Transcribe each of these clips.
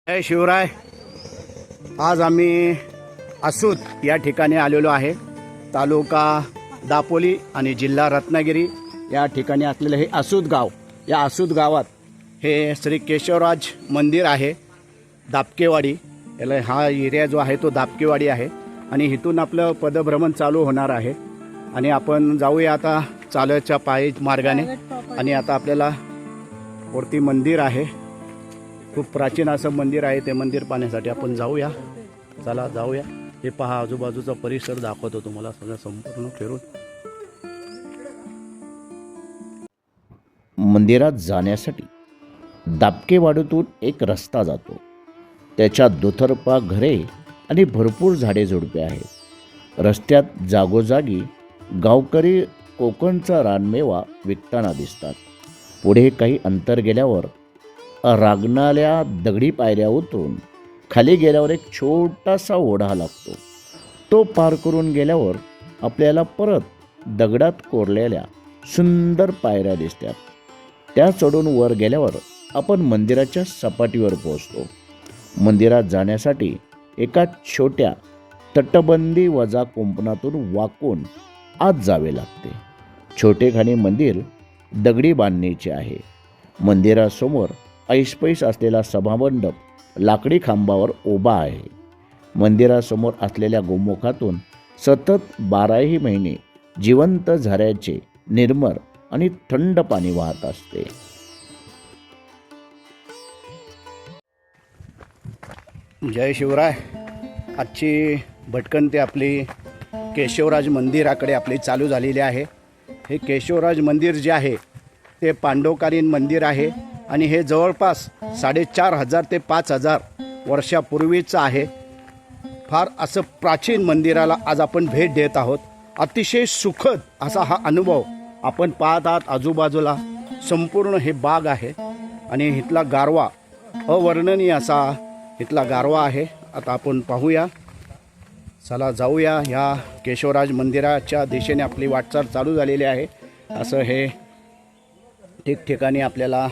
जय शिवराय. आज आम्ही आसूद या ठिकाणी आलेलो आहे. तालुका दापोली आणि जिल्हा रत्नागिरी या ठिकाणी असलेलं हे आसूद गाव. या आसूद गावात हे श्री केशवराज मंदिर आहे. दापकेवाडी याला हा एरिया जो आहे तो दापकेवाडी आहे आणि इथून आपलं पदभ्रमण चालू होणार आहे आणि आपण जाऊया आता चालच्या पायी मार्गाने. आणि आता आपल्याला वरती मंदिर आहे, खूप प्राचीन असं मंदिर आहे. ते मंदिर पाहण्यासाठी आपण जाऊया. चला जाऊया. हे पहा, आजूबाजूचा परिसर दाखवतो तुम्हाला सगळं संपूर्ण फिरून. मंदिरात जाण्यासाठी दापकेवाडीतून एक रस्ता जातो. त्याच्या दुतर्फा घरे आणि भरपूर झाडे झुडपे आहेत. रस्त्यात जागोजागी गावकरी कोकणचा रानमेवा विकताना दिसतात. पुढे काही अंतर गेल्यावर रागणाऱ्या दगडी पायऱ्या उतरून खाली गेल्यावर एक छोटासा ओढा लागतो. तो पार करून गेल्यावर आपल्याला परत दगडात कोरलेल्या सुंदर पायऱ्या दिसतात. त्या चढून वर गेल्यावर आपण मंदिराच्या सपाटीवर पोहोचतो. मंदिरात जाण्यासाठी एका छोट्या तटबंदी वजा कुंपणातून वाकून आत जावे लागते. छोटेखानी मंदिर दगडी बांधणीचे आहे. मंदिरासमोर ऐसपैस असलेला सभामंडप लाकडी खांबावर उभा आहे. मंदिरासमोर असलेल्या गोमुखातून सतत 12ही महिने जिवंत झऱ्याचे निर्मळ आणि थंड पाणी वाहत असते. जय शिवराय. आजची भटकंती आपली केशवराज मंदिराकडे आपली चालू झालेली आहे. हे केशवराज मंदिर जे आहे ते पांडवकालीन मंदिर आहे आणि हे जवळपास 4,500 ते 5,000 वर्षापूर्वीचं आहे. फार असं प्राचीन मंदिराला आज आपण भेट देत आहोत. अतिशय सुखद असा हा अनुभव आपण पाहत आहात. आजूबाजूला संपूर्ण हे बाग आहे आणि इथला गारवा अवर्णनीय असा इथला गारवा आहे. आता आपण पाहूया. चला जाऊया. ह्या केशवराज मंदिराच्या दिशेने आपली वाटचाल चालू झालेली आहे. असं हे ठिकठिकाणी आपल्याला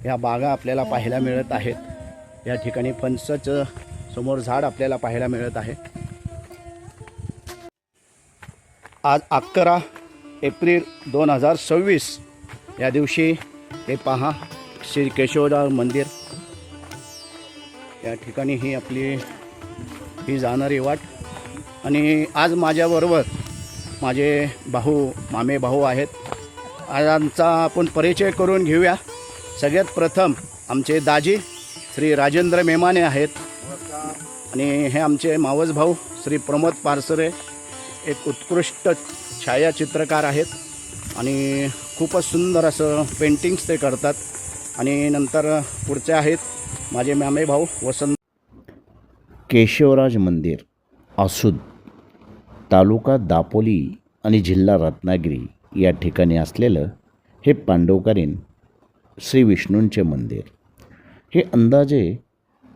ह्या बागा आपल्याला पाहायला मिळत आहेत. या ठिकाणी फणसाचं समोर झाड आपल्याला पाहायला मिळत आहे. आज 11 एप्रिल 2026 या दिवशी हे पहा श्री केशवराज मंदिर. या ठिकाणी ही आपली ही जाणारी वाट. आणि आज माझ्याबरोबर माझे मामे भाऊ आहेत. आज आमचा आपण परिचय करून घेऊया. सगळ्यात प्रथम आमचे दाजी श्री राजेंद्र मेमाने आहेत आणि हे आमचे मावस भाऊ श्री प्रमोद पारसरे, एक उत्कृष्ट छायाचित्रकार आहेत आणि खूपच सुंदर असं पेंटिंग्स ते करतात. आणि नंतर पुढचे आहेत माझे मामे भाऊ वसंत. केशवराज मंदिर आसूद, तालुका दापोली आणि जिल्हा रत्नागिरी या ठिकाणी असलेलं हे पांडवकालीन श्री विष्णूंचे मंदिर. हे अंदाजे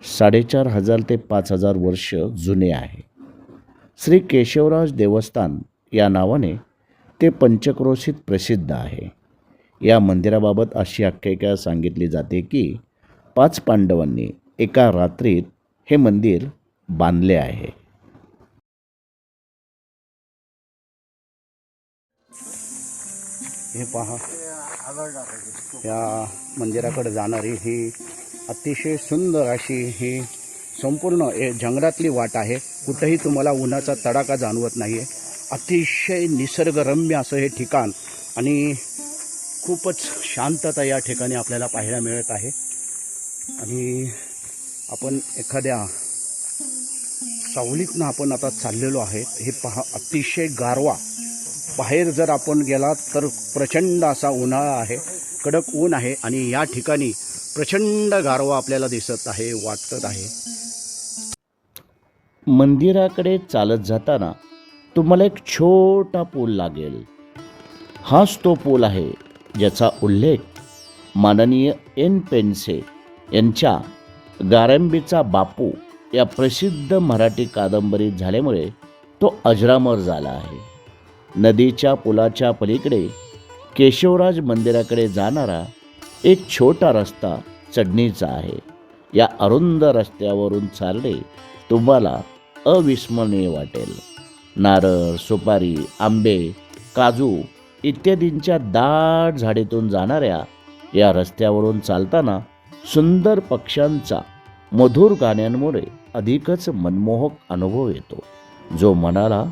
4,500 ते 5,000 वर्ष जुने आहे. श्री केशवराज देवस्थान या नावाने ते पंचक्रोशीत प्रसिद्ध आहे. या मंदिराबाबत अशी आख्यायिका सांगितली जाते की 5 पांडवांनी एका रात्रीत हे मंदिर बांधले आहे. हे पहा, या मंदिराकडे जाणारी ही अतिशय सुंदर अशी ही संपूर्ण जंगलातली वाट आहे. कुठेही तुम्हाला उन्हाचा तडाखा जाणवत नाही आहे. अतिशय निसर्गरम्य असं हे ठिकाण आणि खूपच शांतता या ठिकाणी आपल्याला पाहायला मिळत आहे. आणि आपण एखाद्या सावलीतनं आपण आता चाललेलो आहे. हे पहा, अतिशय गारवा. बाहेर जर आपण गेलात तर प्रचंड असा उन्हाळा आहे, कडक ऊन आहे आणि या ठिकाणी प्रचंड गारवा आपल्याला दिसत आहे, वाटत आहे. मंदिराकडे चालत जाताना तुम्हाला एक छोटा पूल लागेल. हाच तो पूल आहे ज्याचा उल्लेख माननीय एन पेंडसे यांच्या गारंबीचा बापू या प्रसिद्ध मराठी कादंबरीत झाल्यामुळे तो अजरामर झाला आहे. नदीच्या पुलाच्या पलीकडे केशवराज मंदिराकडे जाणारा एक छोटा रस्ता चढणीचा आहे. या अरुंद रस्त्यावरून चालणे तुम्हाला अविस्मरणीय वाटेल. नारळ, सुपारी, आंबे, काजू इत्यादींच्या दाट झाडीतून जाणाऱ्या या रस्त्यावरून चालताना सुंदर पक्ष्यांचा मधुर गाण्यांमुळे अधिकच मनमोहक अनुभव येतो, जो मनाला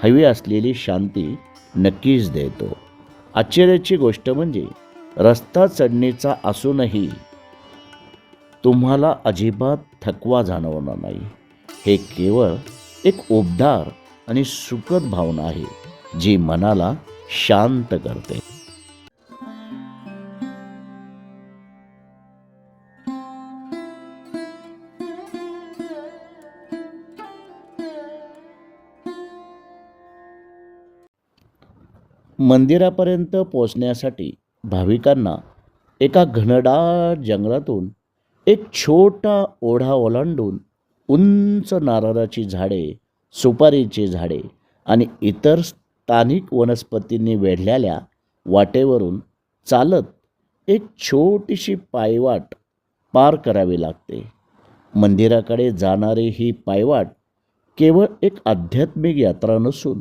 हवी असलेली शांती नक्कीच देतो. आश्चर्याची गोष्ट म्हणजे रस्ता चढणीचा असूनही तुम्हाला अजिबात थकवा जाणवणार नाही. हे केवळ एक उबदार आणि सुखद भावना आहे, जी मनाला शांत करते. मंदिरापर्यंत पोचण्यासाठी भाविकांना एका घनदाट जंगलातून एक छोटा ओढा ओलांडून उंच नारळाची झाडे, सुपारीची झाडे आणि इतर स्थानिक वनस्पतींनी वेढलेल्या वाटेवरून चालत एक छोटीशी पायवाट पार करावी लागते. मंदिराकडे जाणारी ही पायवाट केवळ एक आध्यात्मिक यात्रा नसून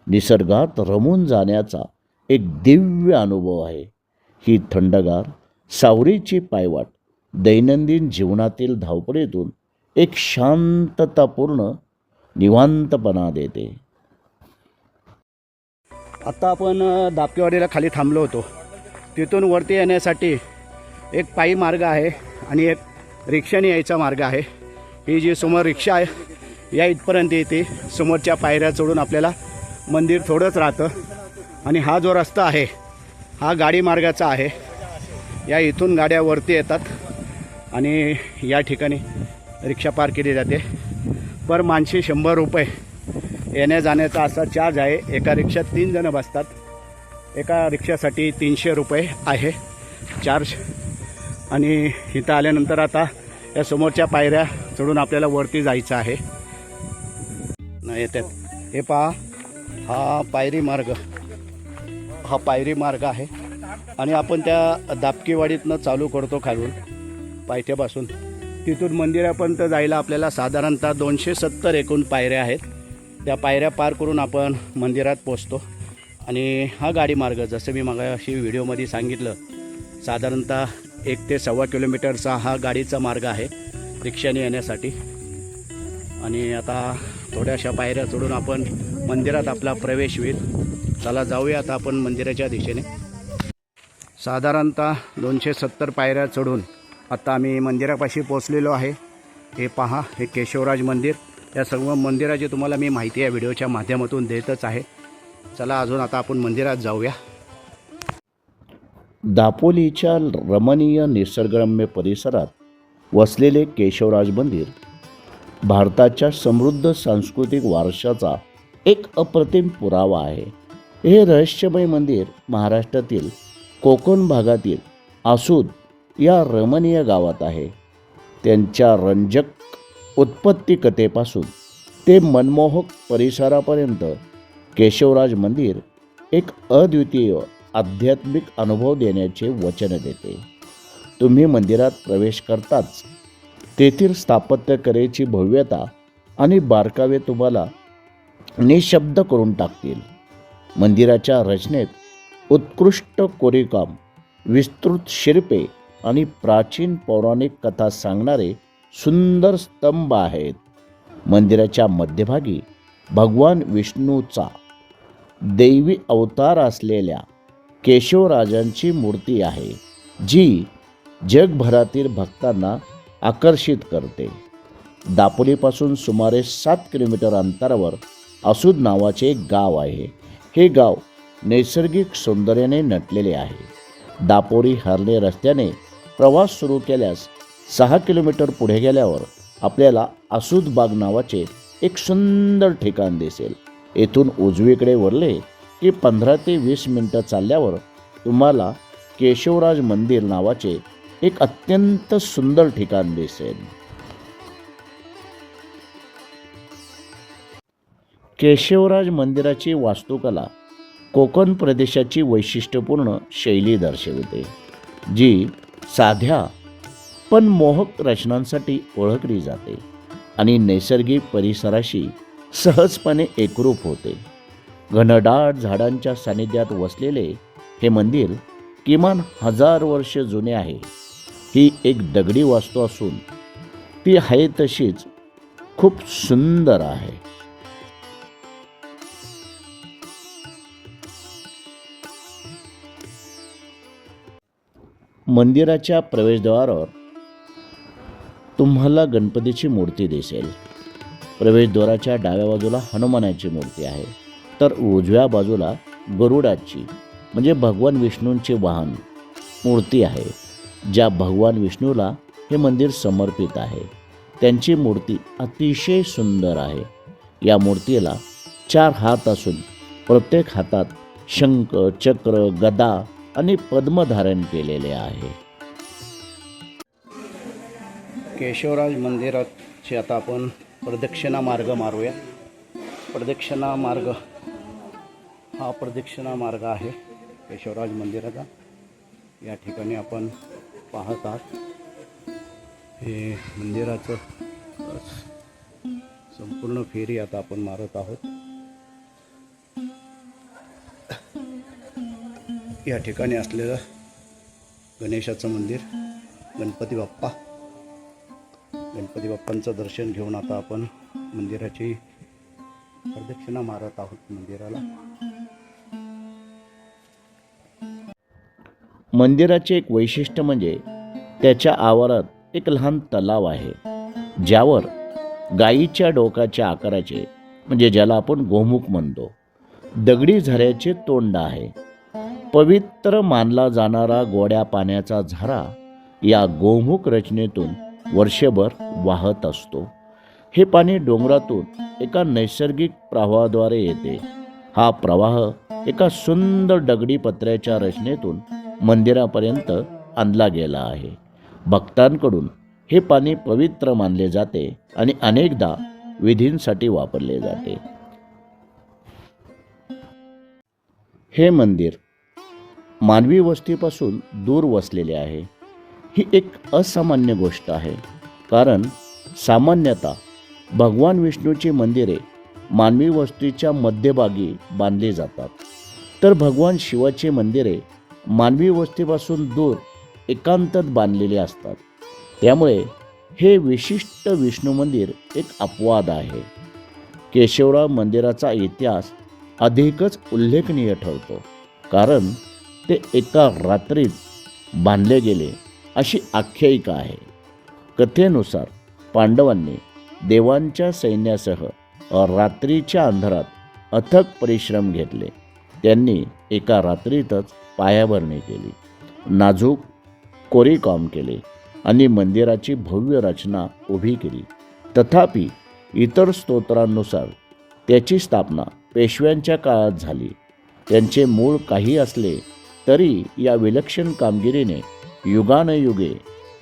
निसर्गात रमून जाण्याचा एक दिव्य अनुभव आहे. ही थंडगार सावरीची पायवाट दैनंदिन जीवनातील धावपळीतून एक शांततापूर्ण निवांतपणा देते. आत्ता आपण दापकेवाडीला खाली थांबलो होतो. तिथून वरती येण्यासाठी एक पायी मार्ग आहे आणि एक रिक्षाने यायचा मार्ग आहे. ही जी समोर रिक्षा आहे या इथपर्यंत येते. समोरच्या पायऱ्या चढून आपल्याला मंदिर थोडंच राहतं आणि हा जो रस्ता आहे हा गाडी मार्गाचा आहे. या इथून गाड्या वरती येतात आणि या ठिकाणी रिक्षा पार्क केली जाते. पर माणशी 100 रुपये येण्या जाण्याचा असा चार्ज आहे. एका रिक्षात 3 जणं बसतात. एका रिक्षासाठी 300 रुपये आहे चार्ज. आणि इथं आल्यानंतर आता या समोरच्या पायऱ्या चढून आपल्याला वरती जायचं आहे. येतात हे पहा, हा पायरी मार्ग आहे आणि आपण त्या दापकेवाडीतनं चालू करतो खालून पायथ्यापासून. तिथून मंदिरापर्यंत जायला आपल्याला साधारणतः 270 एकूण पायऱ्या आहेत. त्या पायऱ्या पार करून आपण मंदिरात पोचतो. आणि हा गाडी मार्ग जसं मी मगाशी व्हिडिओमध्ये सांगितलं, साधारणतः 1 ते 1.25 किलोमीटरचा हा गाडीचा मार्ग आहे रिक्षाने येण्यासाठी. आणि आता थोड्याशा पायऱ्या चढून आपण मंदिरात आपला प्रवेश होईल. चला जाऊया आता आपण मंदिराच्या दिशेने. साधारणतः 270 पायऱ्या चढून आता आम्ही मंदिरापाशी पोचलेलो आहे. हे पहा, हे केशवराज मंदिर. या सर्व मंदिराची तुम्हाला मी माहिती या व्हिडिओच्या माध्यमातून देतच आहे. चला अजून आता आपण मंदिरात जाऊया. दापोलीच्या रमणीय निसर्गरम्य परिसरात वसलेले केशवराज मंदिर भारताच्या समृद्ध सांस्कृतिक वारशाचा एक अप्रतिम पुरावा आहे. हे रहस्यमय मंदिर महाराष्ट्रातील कोकण भागातील आसूद या रमणीय गावात आहे. त्यांच्या रंजक उत्पत्ती कथेपासून ते मनमोहक परिसरापर्यंत केशवराज मंदिर एक अद्वितीय आध्यात्मिक अनुभव देण्याचे वचन देते. तुम्ही मंदिरात प्रवेश करताच तेथील स्थापत्यकलेची भव्यता आणि बारकावे तुम्हाला निशब्द करून टाकतील. मंदिराच्या रचनेत उत्कृष्ट कोरीवकाम, विस्तृत शिल्पे आणि प्राचीन पौराणिक कथा सांगणारे सुंदर स्तंभ आहेत. मंदिराच्या मध्यभागी भगवान विष्णूचा दैवी अवतार असलेल्या केशवराजांची मूर्ती आहे, जी जगभरातील भक्तांना आकर्षित करते. दापोलीपासून सुमारे 7 किलोमीटर अंतरावर आसूद नावाचे एक गाव आहे. हे गाव नैसर्गिक सौंदर्याने नटलेले आहे. दापोली हर्णे रस्त्याने प्रवास सुरू केल्यास 6 किलोमीटर पुढे गेल्यावर आपल्याला आसूदबाग नावाचे एक सुंदर ठिकाण दिसेल. येथून उजवीकडे वळले की 15 ते 20 मिनटं चालल्यावर तुम्हाला केशवराज मंदिर नावाचे एक अत्यंत सुंदर ठिकाण दिसेल. केशवराज मंदिराची वास्तुकला कोकण प्रदेशाची वैशिष्ट्यपूर्ण शैली दर्शविते, जी साध्या पण मोहक रचनांसाठी ओळखली जाते आणि नैसर्गिक परिसराशी सहजपणे एकरूप होते. घनदाट झाडांच्या सानिध्यात वसलेले हे मंदिर किमान 1000 वर्ष जुने आहे. ही एक दगडी वास्तू असून ती आहे तशीच खूप सुंदर आहे. मंदिराच्या प्रवेशद्वारावर तुम्हाला गणपतीची मूर्ती दिसेल. प्रवेशद्वाराच्या डाव्या बाजूला हनुमानाची मूर्ती आहे, तर उजव्या बाजूला गरुडाची म्हणजे भगवान विष्णूंचे वाहन मूर्ती आहे. ज्या भगवान विष्णूला हे मंदिर समर्पित आहे त्यांची मूर्ती अतिशय सुंदर आहे. या मूर्तीला 4 हात असून प्रत्येक हातात शंख, चक्र, गदा आणि पद्म धारण केलेले आहे. केशवराज मंदिराची आता आपण प्रदक्षिणा मार्ग मारूया. प्रदक्षिणा मार्ग हा प्रदक्षिणा मार्ग आहे केशवराज मंदिराचा. या ठिकाणी आपण पाहत आहात हे मंदिराचं संपूर्ण फेरी आता आपण मारत आहोत. या ठिकाणी असलेलं गणेशाचं मंदिर, गणपती बाप्पांचं दर्शन घेऊन आता आपण मंदिराची प्रदक्षिणा मारत आहोत मंदिराला. मंदिराचे एक वैशिष्ट्य म्हणजे त्याच्या आवारात एक लहान तलाव आहे, ज्यावर गायीच्या डोकाच्या आकाराचे म्हणजे ज्याला आपण गोमुख म्हणतो दगडी झऱ्याचे तोंड आहे. पवित्र मानला जाणारा गोड्या पाण्याचा झरा या गोमुख रचनेतून वर्षभर वाहत असतो. हे पाणी डोंगरातून एका नैसर्गिक प्रवाहाद्वारे येते. हा प्रवाह एका सुंदर दगडी पत्र्याच्या रचनेतून मंदिरापर्यंत आणला गेला आहे. भक्तांकडून हे पाणी पवित्र मानले जाते आणि अनेकदा विधींसाठी वापरले जाते. हे मंदिर मानवी वस्तीपासून दूर वसलेले आहे. ही एक असामान्य गोष्ट आहे, कारण सामान्यतः भगवान विष्णूची मंदिरे मानवी वस्तीच्या मध्यभागी बांधली जातात, तर भगवान शिवाची मंदिरे मानवी वस्तीपासून दूर एकांतात बांधलेली असतात. त्यामुळे हे विशिष्ट विष्णू मंदिर एक अपवाद आहे. केशवराव मंदिराचा इतिहास अधिकच उल्लेखनीय ठरतो, कारण ते एका रात्रीत बांधले गेले अशी आख्यायिका आहे. कथेनुसार पांडवांनी देवांच्या सैन्यासह रात्रीच्या अंधारात अथक परिश्रम घेतले. त्यांनी एका रात्रीतच पायाभरणी केली, नाजूक कोरीकाम केले आणि मंदिराची भव्य रचना उभी केली. तथापि इतर स्तोत्रांनुसार त्याची स्थापना पेशव्यांच्या काळात झाली. त्यांचे मूळ काही असले तरी या विलक्षण कामगिरीने युगानयुगे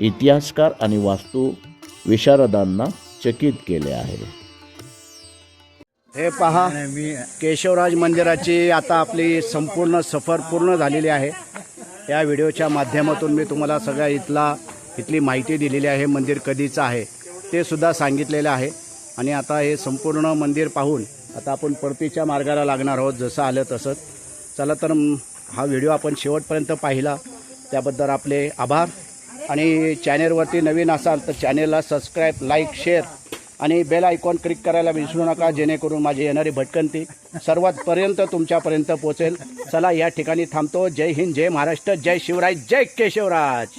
इतिहासकार आणि वास्तू विशारदांना चकित केले आहे. हे पहा, केशवराज मंदिराची आता आपली संपूर्ण सफर पूर्ण झालेली आहे. या व्हिडिओच्या माध्यमातून मी तुम्हाला सगळ्या इथली माहिती दिलेली आहे. मंदिर कधीचं आहे ते सुद्धा सांगितलेलं आहे. आणि आता हे संपूर्ण मंदिर पाहून आता आपण परतीच्या मार्गाला लागणार आहोत, जसं आलं तसंच. चला तर हा व्हिडिओ आपण शेवटपर्यंत पाहिला त्याबद्दल आपले आभार. आणि चॅनेलवरती नवीन असाल तर चॅनेलला सबस्क्राईब, लाईक, शेअर आणि बेल आयकॉन क्लिक करायला विसरू नका, जेणेकरून माझी येणारी भटकंती सर्वातपर्यंत तुमच्यापर्यंत पोहोचेल. चला या ठिकाणी थांबतो. जय हिंद, जय महाराष्ट्र, जय शिवराय, जय केशवराज.